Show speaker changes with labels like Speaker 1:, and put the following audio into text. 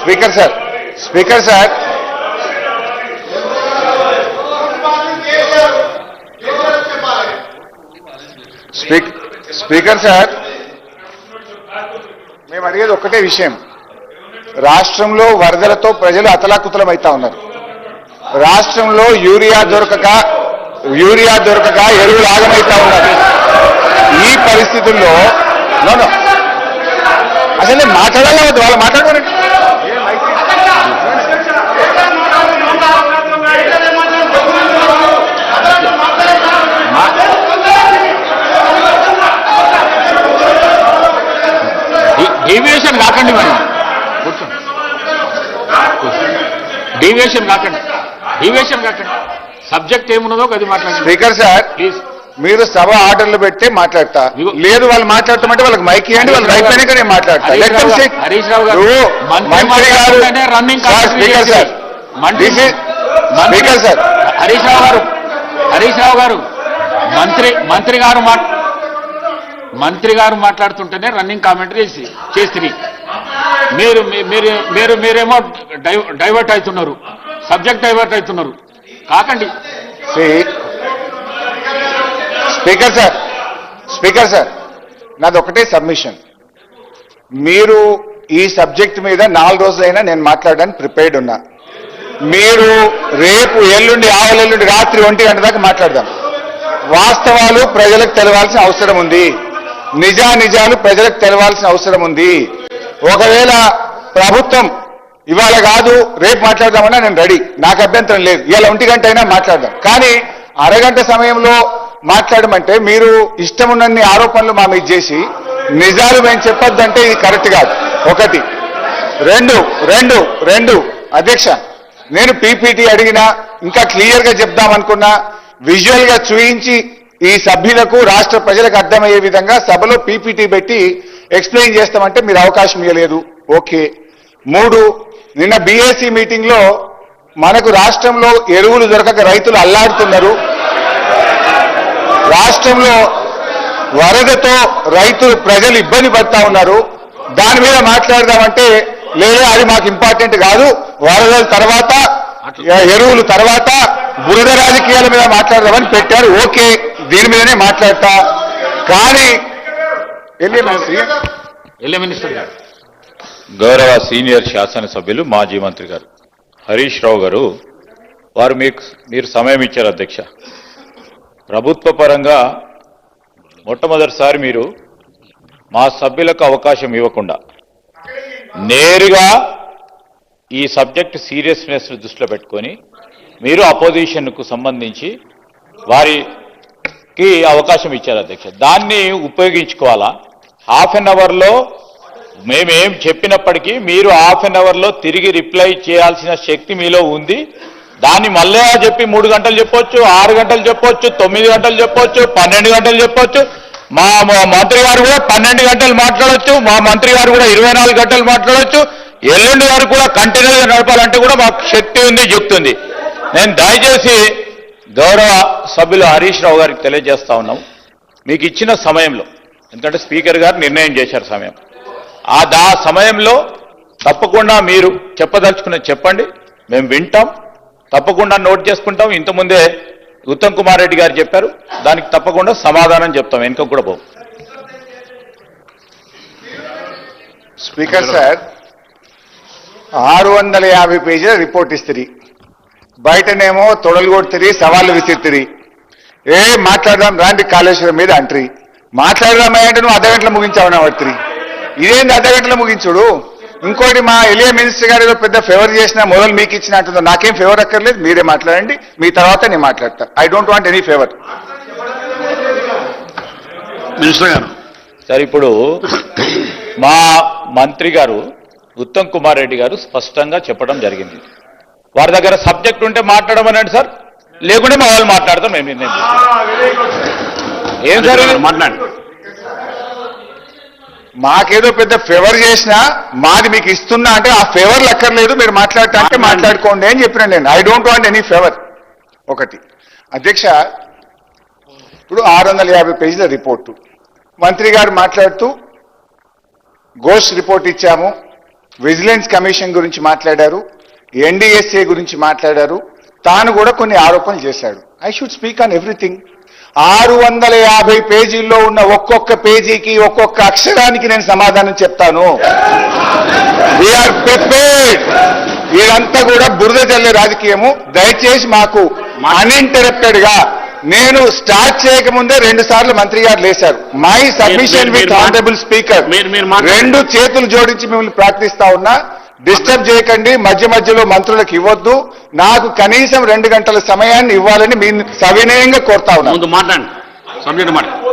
Speaker 1: Speaker sir, speaker sir, speaker sir, మేము అడిగేది ఒక్కటే విషయం. రాష్ట్రంలో వరదలతో ప్రజలు అతలాకుతలమవుతా ఉన్నారు. రాష్ట్రంలో యూరియా దొరకక ఎరువులు ఆగమవుతా ఉన్నారు. ఈ పరిస్థితుల్లో అసలు నేను మాట్లాడాలి వద్దు, వాళ్ళు మాట్లాడుకోండి.
Speaker 2: డీవియేషన్ కాకండి, మరి డీవియేషన్ కాకండి. సబ్జెక్ట్ ఏమున్నదో అది మాట్లాడండి.
Speaker 1: స్పీకర్ సార్,
Speaker 2: ప్లీజ్
Speaker 1: మీరు సభ ఆర్డర్లు పెట్టి మాట్లాడతా లేదు, వాళ్ళు మాట్లాడతామంటే వాళ్ళకి మైక్ ఇవ్వండి, వాళ్ళు రైట్ అయినాక నేను మాట్లాడతా.
Speaker 2: హరీష్ రావు గారు
Speaker 1: మంత్రి గారు
Speaker 2: running
Speaker 1: speaker sir, speaker sir,
Speaker 2: Harish Rao గారు మంత్రి గారు మాట్లాడుతుంటేనే రన్నింగ్ కామెంటరీ చేస్తుంది. మీరేమో డైవర్ట్ అవుతున్నారు, సబ్జెక్ట్ డైవర్ట్ అవుతున్నారు. కాకండి.
Speaker 1: స్పీకర్ సార్, నాది ఒకటే సబ్మిషన్. మీరు ఈ సబ్జెక్ట్ మీద 4 రోజులైనా నేను మాట్లాడడానికి ప్రిపేర్డ్ ఉన్నా. మీరు రేపు ఎల్లుండి ఆవలెల్లుండి రాత్రి 1 గంట దాకా మాట్లాడదాం. వాస్తవాలు ప్రజలకు తెలవాల్సిన అవసరం ఉంది, నిజాలు ప్రజలకు తెలవాల్సిన అవసరం ఉంది. ఒకవేళ ప్రభుత్వం ఇవాళ కాదు రేపు మాట్లాడదామన్నా నేను రెడీ, నాకు అభ్యంతరం లేదు. ఇవాళ 1 గంట అయినా మాట్లాడదాం. కానీ అరగంట సమయంలో మాట్లాడమంటే మీరు ఇష్టం ఉన్నన్ని ఆరోపణలు మా మీద చేసి నిజాలు మేము చెప్పొద్దంటే ఇది కరెక్ట్ కాదు. ఒకటి. రెండు అధ్యక్ష, నేను పీపీటీ అడిగినా ఇంకా క్లియర్ గా చెప్దామనుకున్నా, విజువల్ గా చూయించి ఈ సభ్యులకు రాష్ట్ర ప్రజలకు అర్థమయ్యే విధంగా సభలో పీపీటీ పెట్టి ఎక్స్ప్లెయిన్ చేస్తామంటే మీరు అవకాశం ఇవ్వలేదు. ఓకే. 3, నిన్న బీఏసీ మీటింగ్ లో మనకు రాష్ట్రంలో ఎరువులు దొరకక రైతులు అల్లాడుతున్నారు. రాష్ట్రంలో వరదతో ప్రజలు ఇబ్బంది పడతా ఉన్నారు. దాని మీద మాట్లాడదామంటే లేదా అది మాకు ఇంపార్టెంట్ కాదు, వరదల తర్వాత ఎరువులు తర్వాత బురద రాజకీయాల మీద మాట్లాడదామని పెట్టారు. ఓకే, దీని మీదనే మాట్లాడతా. కానీ
Speaker 3: గౌరవ సీనియర్ శాసనసభ్యులు మాజీ మంత్రి గారు హరీష్ రావు గారు వారు మీరు సమయం ఇచ్చారు అధ్యక్ష. ప్రభుత్వ పరంగా మొట్టమొదటిసారి మీరు మా సభ్యులకు అవకాశం ఇవ్వకుండా నేరుగా ఈ సబ్జెక్ట్ సీరియస్నెస్ దృష్టిలో పెట్టుకొని మీరు అపోజిషన్కు సంబంధించి వారికి అవకాశం ఇచ్చారు అధ్యక్ష. దాన్ని ఉపయోగించుకోవాలా? హాఫ్ అన్ అవర్లో మేమేం చెప్పినప్పటికీ మీరు హాఫ్ అన్ అవర్లో తిరిగి రిప్లై చేయాల్సిన శక్తి మీలో ఉంది. దాన్ని మళ్ళీ చెప్పి 3 గంటలు చెప్పొచ్చు, 6 గంటలు చెప్పొచ్చు, 9 గంటలు చెప్పొచ్చు, 12 గంటలు చెప్పొచ్చు. మా మంత్రి గారు కూడా 12 గంటలు మాట్లాడొచ్చు, మా మంత్రి గారు కూడా 24 గంటలు మాట్లాడొచ్చు. ఎల్లుండి గారు కూడా కంటిన్యూగా నడపాలంటే కూడా మాకు శక్తి ఉంది, యుక్తి ఉంది. నేను దయచేసి గౌరవ సభ్యులు హరీష్ రావు గారికి తెలియజేస్తా ఉన్నాం, మీకు ఇచ్చిన సమయంలో, ఎందుకంటే స్పీకర్ గారు నిర్ణయం చేశారు సమయం, ఆ సమయంలో తప్పకుండా మీరు చెప్పదలుచుకున్నది చెప్పండి, మేము వింటాం, తప్పకుండా నోట్ చేసుకుంటాం. ఇంతకుముందే ఉత్తమ్ కుమార్ రెడ్డి గారు చెప్పారు, దానికి తప్పకుండా సమాధానం చెప్తాం, వెనుక కూడా పోం.
Speaker 1: స్పీకర్ సార్, 650 పేజీల రిపోర్ట్ ఇస్తుంది, బయటనేమో తొడలు కొడుతుంది, సవాళ్ళు విసిరుతుంది. మాట్లాడదాం రాండి కాళేశ్వరం మీద అంటరి, మాట్లాడదామా అంటే నువ్వు అర్ధగంటలో ముగించావన్నా పడుతుంది. ఇదేంది అర్ధగంటలో ముగించుడు? ఇంకోటి, మా ఎలియా మినిస్టర్ గారు ఏదో పెద్ద ఫేవర్ చేసినా మొదలు మీకు ఇచ్చిన అంటుందో, నాకేం ఫేవర్ అక్కర్లేదు, మీరే మాట్లాడండి, మీ తర్వాత నేను మాట్లాడతా. I don't want any favour.
Speaker 4: Minister గారు
Speaker 3: సార్, ఇప్పుడు మా మంత్రి గారు ఉత్తమ్ కుమార్ రెడ్డి గారు స్పష్టంగా చెప్పడం జరిగింది, వారి దగ్గర సబ్జెక్ట్ ఉంటే మాట్లాడమనండి సార్, లేకుంటే మా వాళ్ళు మాట్లాడతాం, మేము నిర్ణయం ఏం సార్
Speaker 4: మాట్లాడండి.
Speaker 1: మాకేదో పెద్ద ఫేవర్ చేసినా మాది మీకు ఇస్తున్నా అంటే ఆ ఫేవర్లు అక్కర్లేదు, మీరు మాట్లాడటా అంటే మాట్లాడుకోండి అని చెప్పిన నేను. I don't want any favour. ఒకటి. అధ్యక్ష, ఇప్పుడు 650 పేజీల రిపోర్టు మంత్రి గారు మాట్లాడుతూ గోష్ రిపోర్ట్ ఇచ్చాము, విజిలెన్స్ కమిషన్ గురించి మాట్లాడారు, ఎన్డీఎస్ఏ గురించి మాట్లాడారు, తాను కూడా కొన్ని ఆరోపణలు చేశాడు. I should speak on everything. 650 పేజీల్లో ఉన్న ఒక్కొక్క పేజీకి ఒక్కొక్క అక్షరానికి నేను సమాధానం చెప్తాను. We are prepared. ఇదంతా కూడా బురద జల్లే రాజకీయము. దయచేసి మాకు అన్ఇంటరప్టెడ్ గా నేను స్టార్ట్ చేయకముందే 2 సార్లు మంత్రి గారు లేశారు. My submission with honourable speaker. 2 చేతులు జోడించి మిమ్మల్ని ప్రార్థిస్తా ఉన్నా, డిస్టర్బ్ చేయకండి, మధ్య మధ్యలో మంత్రులకు ఇవ్వద్దు, నాకు కనీసం 2 గంటల సమయాన్ని ఇవ్వాలని మీ సవినయంగా కోరుతా ఉన్నా.
Speaker 2: ముందు మాట్లాడండి, సబ్జెక్ట్ మాట్లాడండి.